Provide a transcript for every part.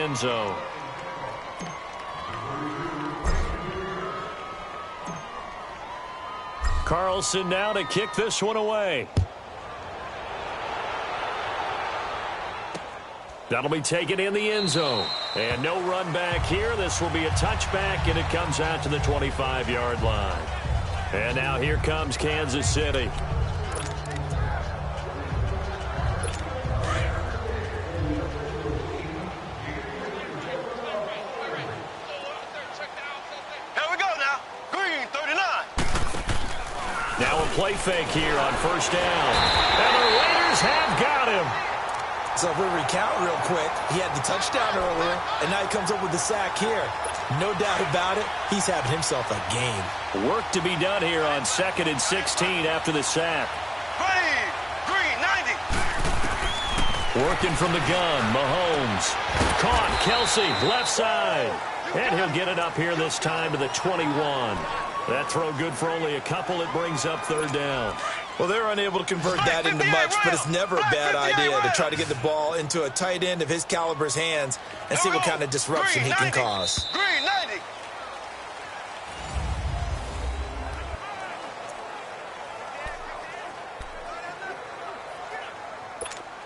end zone. Carlson now to kick this one away. That'll be taken in the end zone. And no run back here. This will be a touchback, and it comes out to the 25-yard line. And now here comes Kansas City. Now a play fake here on first down. And the Raiders have got him. So if we recount real quick, he had the touchdown earlier, and now he comes up with the sack here. No doubt about it, he's having himself a game. Work to be done here on 2nd and 16 after the sack. Green, 90. Working from the gun, Mahomes. Caught, Kelsey, left side. And he'll get it up here this time to the 21. That throw good for only a couple. It brings up third down. Well, they're unable to convert that into much, but it's never a bad idea to try to get the ball into a tight end of his caliber's hands and see what kind of disruption he can cause. Green, 90.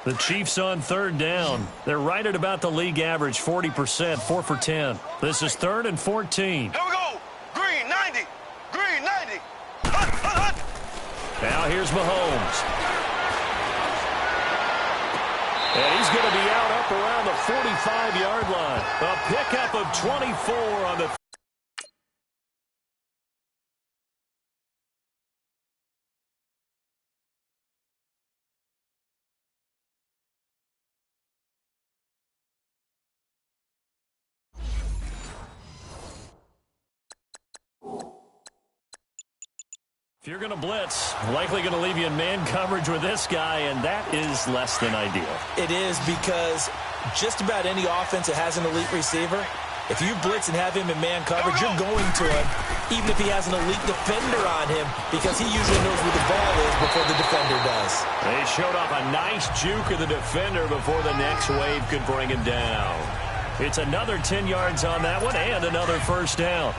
The Chiefs on third down. They're right at about the league average, 40%, 4 for 10. This is 3rd and 14. Here we go. Green, 90. Green, 90. Hut, hut, hut. Now here's Mahomes. And he's going to be out up around the 45-yard line. A pickup of 24 on the... If you're going to blitz, likely going to leave you in man coverage with this guy, and that is less than ideal. It is, because just about any offense that has an elite receiver, if you blitz and have him in man coverage, you're going to him, even if he has an elite defender on him, because he usually knows where the ball is before the defender does. They showed off a nice juke of the defender before the next wave could bring him down. It's another 10 yards on that one and another first down.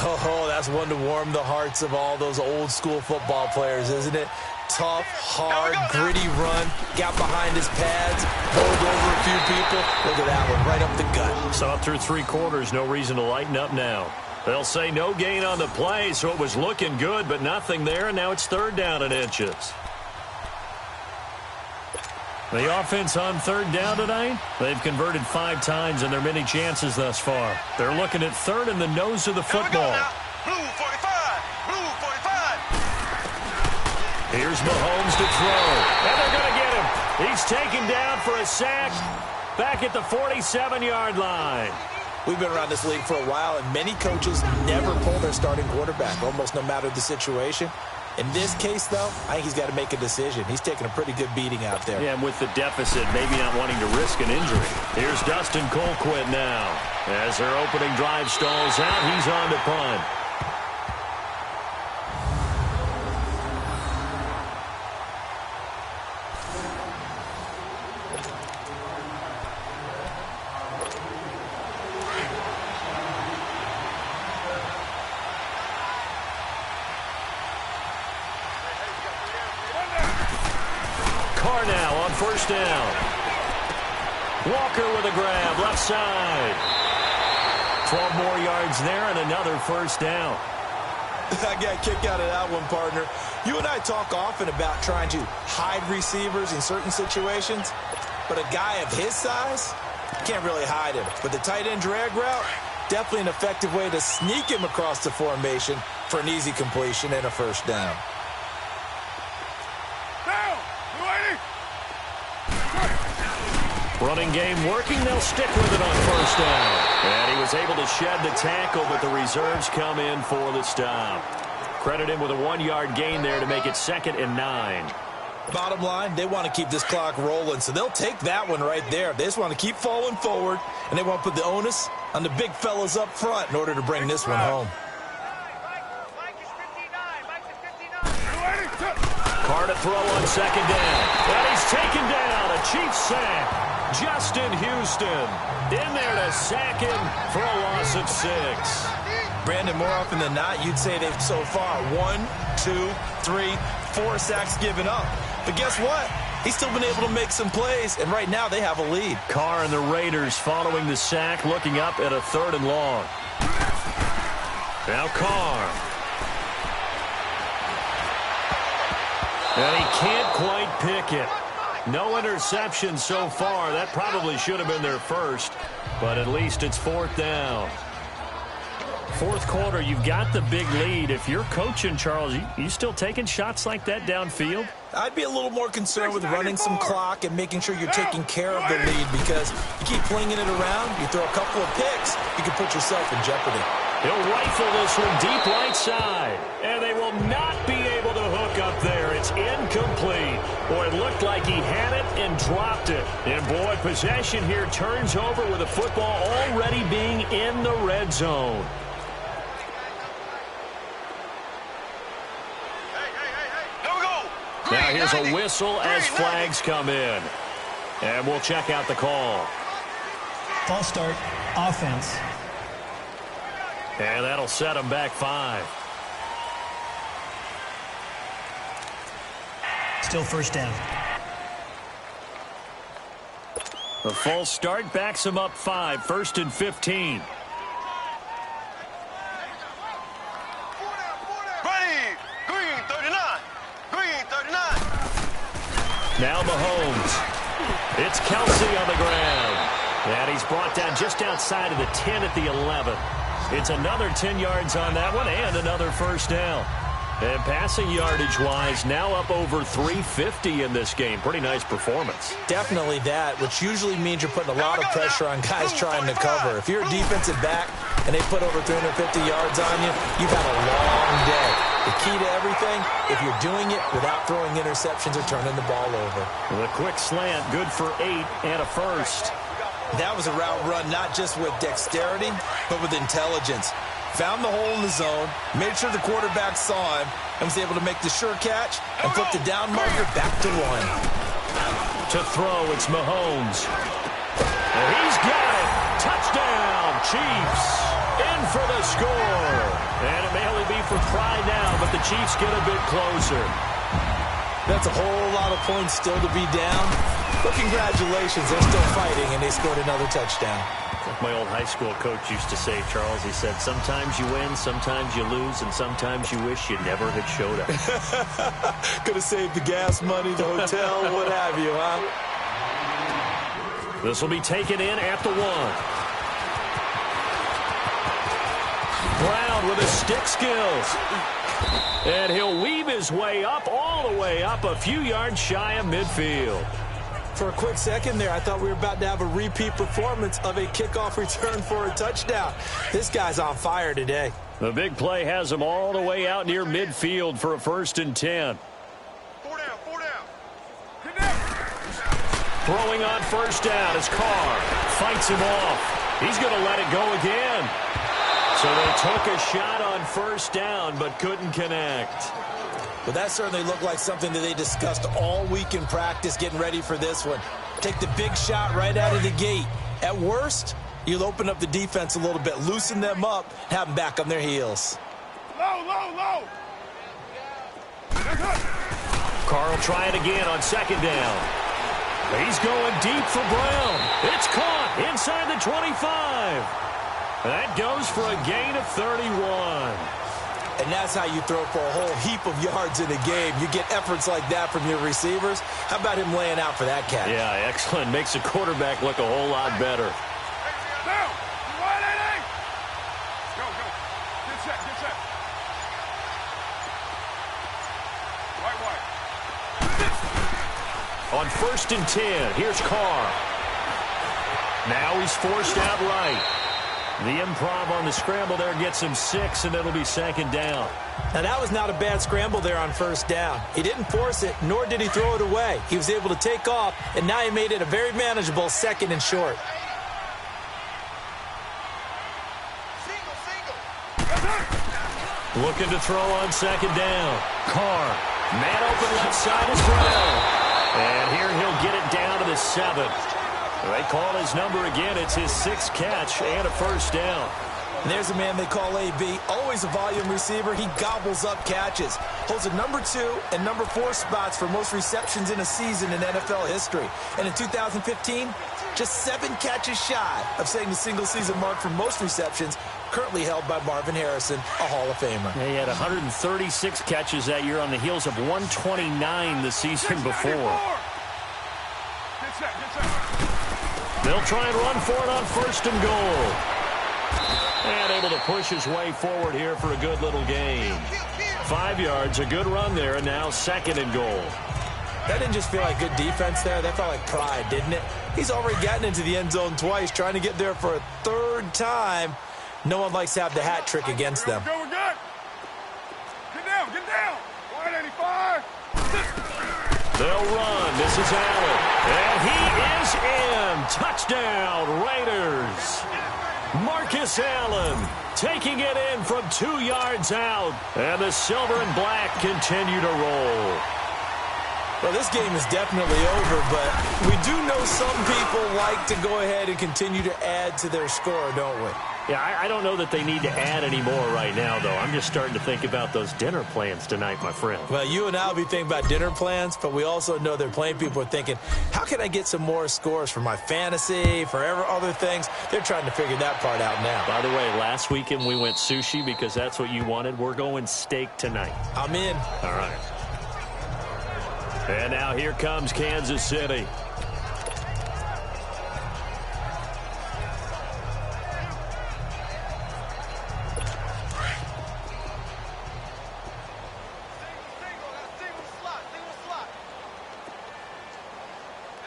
Oh, that's one to warm the hearts of all those old-school football players, isn't it? Tough, hard, gritty run, got behind his pads, pulled over a few people. Look at that one, right up the gut. Saw through 3 quarters, no reason to lighten up now. They'll say no gain on the play, so it was looking good, but nothing there, and now it's 3rd down and inches. The offense on 3rd down tonight, they've converted 5 times in their many chances thus far. They're looking at 3rd in the nose of the football. Blue 45. Blue 45. Here's Mahomes to throw. And they're going to get him. He's taken down for a sack back at the 47-yard line. We've been around this league for a while, and many coaches never pull their starting quarterback, almost no matter the situation. In this case, though, I think he's got to make a decision. He's taking a pretty good beating out there. Yeah, and with the deficit, maybe not wanting to risk an injury. Here's Dustin Colquitt now. As their opening drive stalls out, he's on to punt. Now on first down. Walker with a grab, left side. 12 more yards there and another first down. I got a kick out of that one, partner. You and I talk often about trying to hide receivers in certain situations, but a guy of his size can't really hide him. But the tight end drag route, definitely an effective way to sneak him across the formation for an easy completion and a first down. Running game working. They'll stick with it on first down. And he was able to shed the tackle, but the reserves come in for the stop. Credit him with a 1-yard gain there to make it 2nd and 9. Bottom line, they want to keep this clock rolling, so they'll take that one right there. They just want to keep falling forward, and they want to put the onus on the big fellas up front in order to bring this one home. Carr to throw on 2nd down. And he's taken down. A Chiefs sack. Justin Houston in there to sack him for a loss of 6. Brandon, more often than not, you'd say they've so far 1, 2, 3, 4 sacks given up. But guess what? He's still been able to make some plays, and right now they have a lead. Carr and the Raiders following the sack, looking up at a 3rd and long. Now Carr. And he can't quite pick it. No interception so far. That probably should have been their first, but at least it's 4th down. 4th quarter, you've got the big lead. If you're coaching, Charles, you still taking shots like that downfield? I'd be a little more concerned with running some clock and making sure you're taking care of the lead, because you keep flinging it around, you throw a couple of picks, you can put yourself in jeopardy. He'll rifle this one deep right side, and they will not be able to hook up there. It's incomplete. Boy, it looked like he had it and dropped it. And, boy, possession here turns over with the football already being in the red zone. Now here's a whistle as flags come in. And we'll check out the call. False start, offense. And that'll set them back 5. Still 1st down. The false start backs them up 5. 1st and 15. Now Mahomes. It's Kelsey on the ground. And he's brought down just outside of the 10 at the 11. It's another 10 yards on that one and another 1st down. And passing yardage-wise, now up over 350 in this game. Pretty nice performance. Definitely that, which usually means you're putting a lot of pressure on guys trying to cover. If you're a defensive back and they put over 350 yards on you, you've had a long day. The key to everything, if you're doing it without throwing interceptions or turning the ball over. The quick slant, good for 8 and a 1st. That was a route run not just with dexterity, but with intelligence. Found the hole in the zone, made sure the quarterback saw him, and was able to make the sure catch and flip the down marker back to 1. To throw, it's Mahomes. And he's got it. Touchdown, Chiefs. In for the score. And it may only be for pride now, but the Chiefs get a bit closer. That's a whole lot of points still to be down. But congratulations, they're still fighting, and they scored another touchdown. Like my old high school coach used to say, Charles, he said, sometimes you win, sometimes you lose, and sometimes you wish you never had showed up. Could have saved the gas money, the hotel, what have you, huh? This will be taken in at the 1. Brown with his stick skills. And he'll weave his way up, all the way up, a few yards shy of midfield. For a quick second there, I thought we were about to have a repeat performance of a kickoff return for a touchdown. This guy's on fire today. The big play has him all the way out near midfield for a 1st and 10. 4 down, 4 down. Throwing on 1st down as Carr fights him off. He's going to let it go again. So they took a shot on 1st down but couldn't connect. Well, that certainly looked like something that they discussed all week in practice getting ready for this one. Take the big shot right out of the gate. At worst, you'll open up the defense a little bit, loosen them up, have them back on their heels. Low, low, low. Carr will try it again on 2nd down. He's going deep for Brown. It's caught inside the 25. That goes for a gain of 31. And that's how you throw for a whole heap of yards in a game. You get efforts like that from your receivers. How about him laying out for that catch? Yeah, excellent. Makes the quarterback look a whole lot better. Down. 180. Go, go. Get set, get set. Right. On 1st and 10, here's Carr. Now he's forced out right. The improv on the scramble there gets him 6, and it'll be 2nd down. Now, that was not a bad scramble there on 1st down. He didn't force it, nor did he throw it away. He was able to take off, and now he made it a very manageable 2nd and short. Looking to throw on 2nd down. Carr, man open left side is Brown. And here he'll get it down to the 7. They call his number again. It's his 6th catch and a first down. And there's a man they call AB, always a volume receiver. He gobbles up catches, holds the number 2 and number 4 spots for most receptions in a season in NFL history. And in 2015, just 7 catches shy of setting the single-season mark for most receptions, currently held by Marvin Harrison, a Hall of Famer. He had 136 catches that year on the heels of 129 the season before. They'll try and run for it on 1st and goal. And able to push his way forward here for a good little gain. 5 yards, a good run there, and now 2nd and goal. That didn't just feel like good defense there. That felt like pride, didn't it? He's already gotten into the end zone twice, trying to get there for a 3rd time. No one likes to have the hat trick against them. We're good. Get down, get down. 185. They'll run. This is Allen. And he is in. Touchdown, Raiders. Marcus Allen taking it in from 2 yards out. And the silver and black continue to roll. Well, this game is definitely over, but we do know some people like to go ahead and continue to add to their score, don't we? Yeah, I don't know that they need to add any more right now, though. I'm just starting to think about those dinner plans tonight, my friend. Well, you and I will be thinking about dinner plans, but we also know that plenty of people are thinking, how can I get some more scores for my fantasy, for other things? They're trying to figure that part out now. By the way, last weekend we went sushi because that's what you wanted. We're going steak tonight. I'm in. All right. And now here comes Kansas City.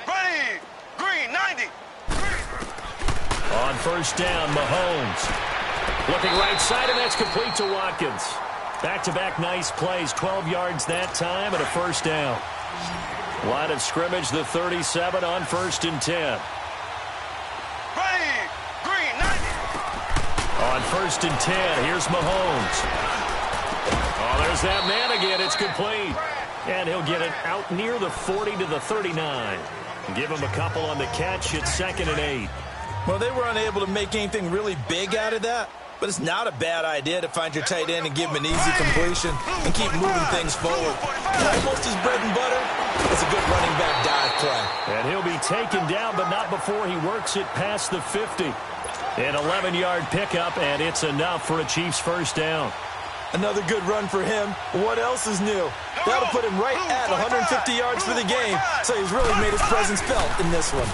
Ready, green, 90. On 1st down, Mahomes. Looking right side, and that's complete to Watkins. Back-to-back nice plays, 12 yards that time, and a 1st down. Line of scrimmage, the 37 on 1st and 10. Ready, green, 90. On 1st and 10, here's Mahomes. Oh, there's that man again. It's complete. And he'll get it out near the 40 to the 39. Give him a couple on the catch. It's 2nd and 8. Well, they were unable to make anything really big out of that, but it's not a bad idea to find your tight end and give him an easy completion and keep moving things forward. Almost his bread and butter. It's a good running back dive play. And he'll be taken down, but not before he works it past the 50. An 11-yard pickup, and it's enough for a Chiefs 1st down. Another good run for him. What else is new? That'll put him right at 150 yards for the game, so he's really made his presence felt in this one.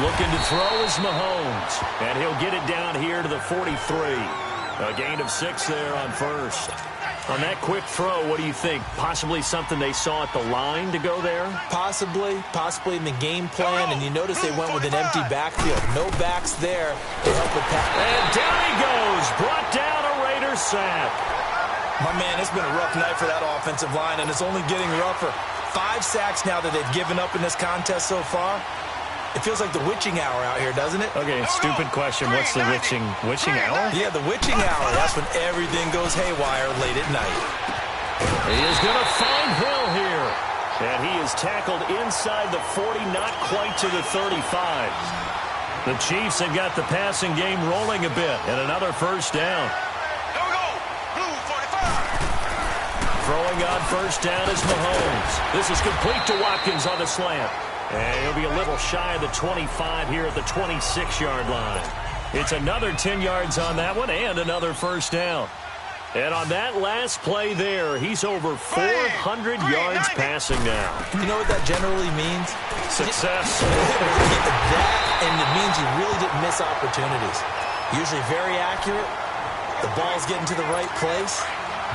Looking to throw is Mahomes, and he'll get it down here to the 43. A gain of 6 there on 1st. On that quick throw, what do you think? Possibly something they saw at the line to go there? Possibly in the game plan, and you notice they went with an empty backfield. No backs there to help the pass. And down he goes, brought down a Raider sack. My man, it's been a rough night for that offensive line, and it's only getting rougher. 5 sacks now that they've given up in this contest so far. It feels like the witching hour out here, doesn't it? Okay, stupid question. What's the witching hour? Yeah, the witching hour. That's when everything goes haywire late at night. He is going to find Hill here. And he is tackled inside the 40, not quite to the 35. The Chiefs have got the passing game rolling a bit. And another 1st down. Here we go. Blue 45. Throwing on 1st down is Mahomes. This is complete to Watkins on the slant. And he'll be a little shy of the 25 here at the 26-yard line. It's another 10 yards on that one and another 1st down. And on that last play there, he's over 400 yards passing now. You know what that generally means? Success. That, and it means you really didn't miss opportunities. Usually very accurate. The ball's getting to the right place.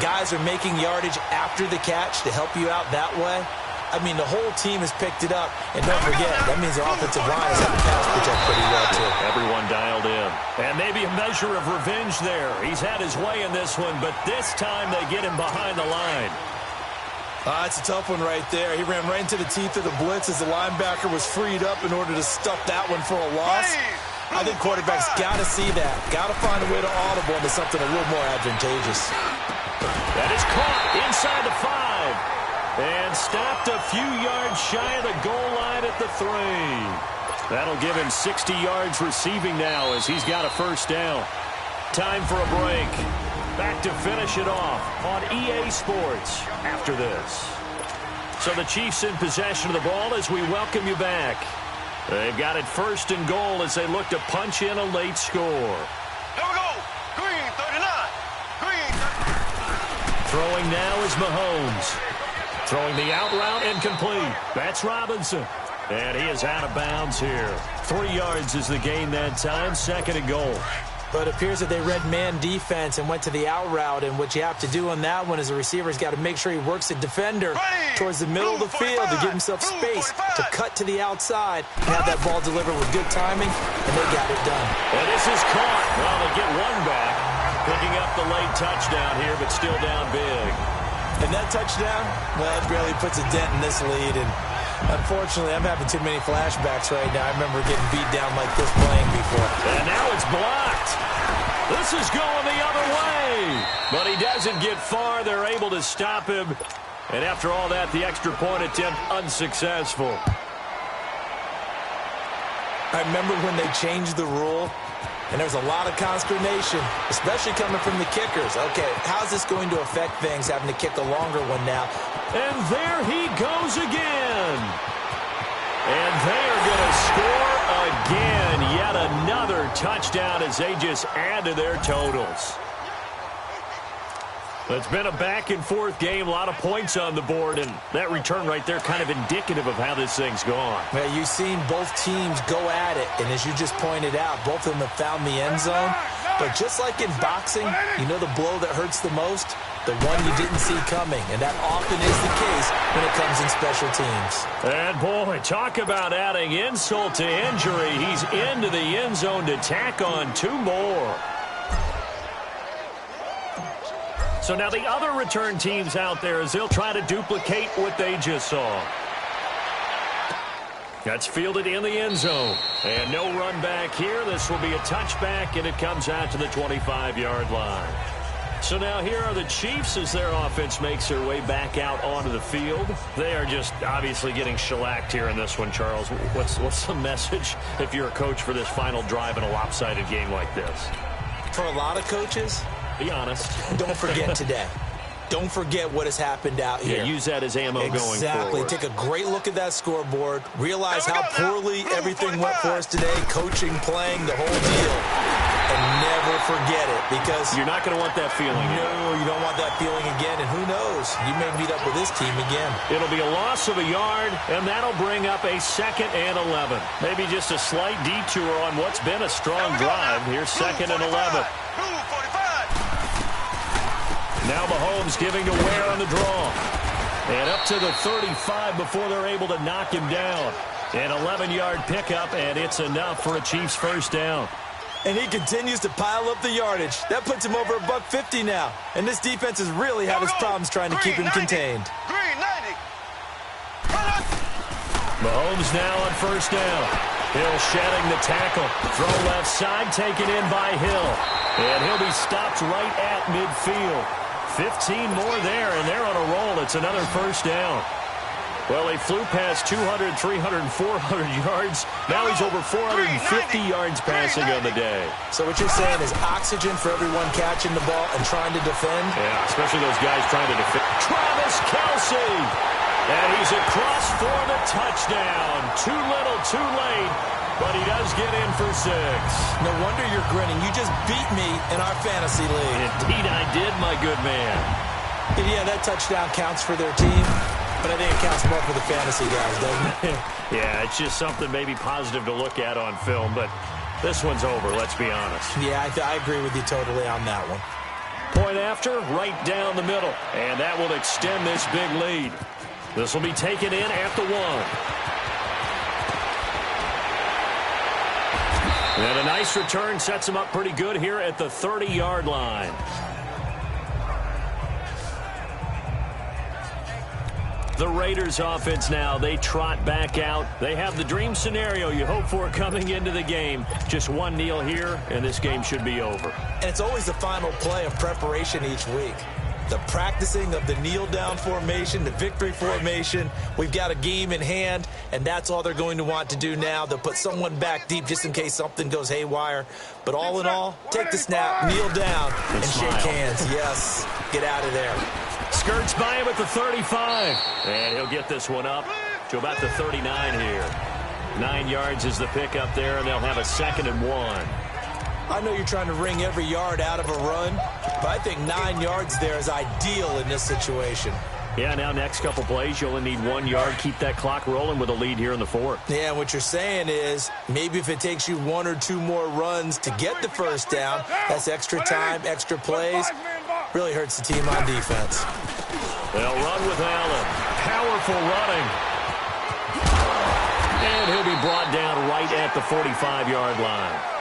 Guys are making yardage after the catch to help you out that way. I mean, the whole team has picked it up. And don't forget, that means the offensive line has had the pass protect pretty well, too. Everyone dialed in. And maybe a measure of revenge there. He's had his way in this one, but this time they get him behind the line. It's a tough one right there. He ran right into the teeth of the blitz as the linebacker was freed up in order to stuff that one for a loss. I think quarterbacks got to see that. Got to find a way to audible into something a little more advantageous. That is caught inside the 5. And stopped a few yards shy of the goal line at the 3. That'll give him 60 yards receiving now as he's got a first down. Time for a break. Back to finish it off on EA Sports after this. So the Chiefs in possession of the ball as we welcome you back. They've got it first and goal as they look to punch in a late score. Here we go. Green 39. Green 39. Throwing now is Mahomes. Throwing the out route incomplete. That's Robinson. And he is out of bounds here. 3 yards is the gain that time. Second and goal. But it appears that they read man defense and went to the out route. And what you have to do on that one is the receiver's got to make sure he works the defender towards the middle of the field to give himself space to cut to the outside and have that ball delivered with good timing. And they got it done. And this is caught. Well, they get one back. Picking up the late touchdown here, but still down big. And that touchdown, well, it barely puts a dent in this lead. And unfortunately, I'm having too many flashbacks right now. I remember getting beat down like this playing before. And now it's blocked. This is going the other way. But he doesn't get far. They're able to stop him. And after all that, the extra point attempt unsuccessful. I remember when they changed the rule, and there was a lot of consternation, especially coming from the kickers. Okay, how's this going to affect things, having to kick a longer one now? And there he goes again. And they are going to score again. Yet another touchdown as they just add to their totals. It's been a back-and-forth game, a lot of points on the board, and that return right there kind of indicative of how this thing's gone. Well, you've seen both teams go at it, and as you just pointed out, both of them have found the end zone. But just like in boxing, you know the blow that hurts the most? The one you didn't see coming, and that often is the case when it comes in special teams. And, boy, talk about adding insult to injury. He's into the end zone to tack on 2 more. So now the other return teams out there as they'll try to duplicate what they just saw. That's fielded in the end zone. And no run back here. This will be a touchback, and it comes out to the 25-yard line. So now here are the Chiefs as their offense makes their way back out onto the field. They are just obviously getting shellacked here in this one, Charles. What's the message if you're a coach for this final drive in a lopsided game like this? For a lot of coaches, be honest. Don't forget today. Don't forget what has happened out here. Yeah, use that as ammo going forward. Exactly. Take a great look at that scoreboard. Realize how poorly everything went for us today. Coaching, playing, the whole deal. And never forget it, because you're not going to want that feeling. No, you don't want that feeling again. And who knows? You may meet up with this team again. It'll be a loss of a yard, and that'll bring up a 2nd and 11. Maybe just a slight detour on what's been a strong drive. Here's 2nd and 11. Now Mahomes giving to Ware on the draw. And up to the 35 before they're able to knock him down. An 11-yard pickup, and it's enough for a Chiefs first down. And he continues to pile up the yardage. That puts him over $150 now. And this defense has really had its problems trying to keep him contained. Mahomes now on first down. Hill shedding the tackle. Throw left side, taken in by Hill. And he'll be stopped right at midfield. 15 more there, and they're on a roll. It's another first down. Well, he flew past 200, 300, 400 yards. Now he's over 450 yards passing on the day. So what you're saying is oxygen for everyone catching the ball and trying to defend? Yeah, especially those guys trying to defend. Travis Kelce! And he's across for the touchdown. Too little, too late. But he does get in for 6. No wonder you're grinning. You just beat me in our fantasy league. Indeed I did, my good man. And yeah, that touchdown counts for their team. But I think it counts more for the fantasy guys, doesn't it? Yeah, it's just something maybe positive to look at on film. But this one's over, let's be honest. Yeah, I agree with you totally on that one. Point after, right down the middle. And that will extend this big lead. This will be taken in at the 1. And a nice return sets him up pretty good here at the 30-yard line. The Raiders offense now, they trot back out. They have the dream scenario you hope for coming into the game. Just one kneel here, and this game should be over. And it's always the final play of preparation each week. the practicing of the kneel-down formation, the victory formation. We've got a game in hand, and that's all they're going to want to do now. They'll put someone back deep just in case something goes haywire. But all in all, take the snap, kneel down, and shake hands. Yes, get out of there. Skirts by him at the 35. And he'll get this one up to about the 39 here. 9 yards is the pickup there, and they'll have a 2nd and 1. I know you're trying to wring every yard out of a run, but I think 9 yards there is ideal in this situation. Yeah, now next couple plays, you only need 1 yard. Keep that clock rolling with a lead here in the 4th. Yeah, what you're saying is maybe if it takes you 1 or 2 more runs to get the first down, that's extra time, extra plays. Really hurts the team on defense. They'll run with Allen. Powerful running. And he'll be brought down right at the 45-yard line.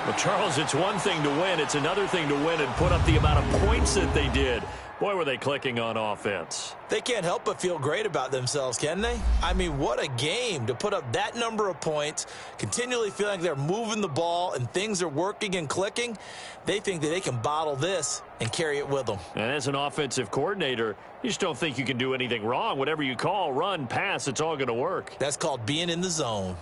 Well, Charles, it's one thing to win. It's another thing to win and put up the amount of points that they did. Boy, were they clicking on offense. They can't help but feel great about themselves, can they? I mean, what a game to put up that number of points, continually feeling like they're moving the ball and things are working and clicking. They think that they can bottle this and carry it with them. And as an offensive coordinator, you just don't think you can do anything wrong. Whatever you call, run, pass, it's all going to work. That's called being in the zone.